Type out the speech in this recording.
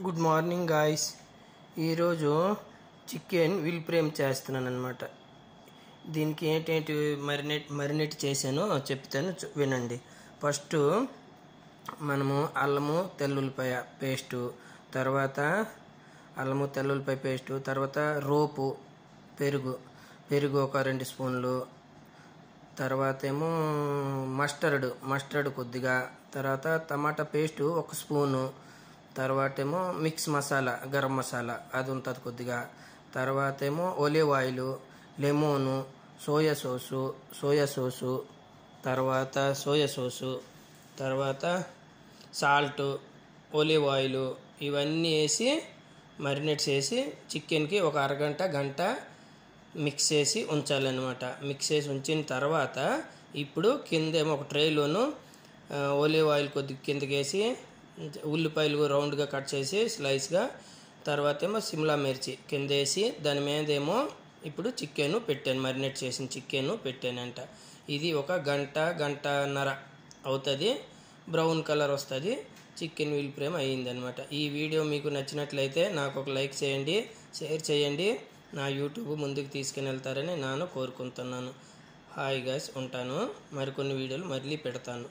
Good morning guys. ఈరోజు chicken will frame చేస్తున్నాను అనమాట. దీనికి ఏంటేంటి మరినేట్ చేశానో చెప్తాను, వినండి. ఫస్ట్ మనము అల్లము తెల్లుల్లిపాయ పేస్టు, తర్వాత అల్లము తెల్లుల్లిపాయ పేస్టు, తర్వాత రోపు పెరుగు ఒక 2 స్పూన్లు, తర్వాత ఏమో మస్టర్డ్ కొద్దిగా, తర్వాత టమాటా పేస్టు 1 స్పూను, తర్వాత ఏమో మిక్స్ మసాలా గరం మసాలా అది ఉంటుంది కొద్దిగా, తర్వాత ఏమో ఒలివ్ ఆయిల్, లెమోను, సోయా సోసు, తర్వాత సాల్ట్, ఒలివ్ ఆయిల్ ఇవన్నీ వేసి మరినేట్ చేసి చికెన్కి ఒక గంట మిక్స్ చేసి ఉంచాలన్నమాట. మిక్స్ చేసి ఉంచిన తర్వాత ఇప్పుడు కిందేమో ఒక ట్రేలోను ఒలివ్ ఆయిల్ కొద్దిగా కిందకి వేసి ఉల్లిపాయలు రౌండ్గా కట్ చేసి స్లైస్గా, తర్వాత ఏమో సిమ్లా మిర్చి కింద వేసి దాని మీదేమో ఇప్పుడు చికెన్ పెట్టాను, మరినేట్ చేసిన చికెన్ పెట్టానంట. ఇది ఒక గంటన్నర అవుతుంది, బ్రౌన్ కలర్ వస్తుంది, చికెన్ విల్ ఫ్రేమ్ అయ్యిందనమాట. ఈ వీడియో మీకు నచ్చినట్లయితే నాకు ఒక లైక్ చేయండి, షేర్ చేయండి, నా యూట్యూబ్ ముందుకు తీసుకుని వెళ్తారని నేను కోరుకుంటున్నాను. హాయ్ గైస్, ఉంటాను. మరికొన్ని వీడియోలు మళ్ళీ పెడతాను.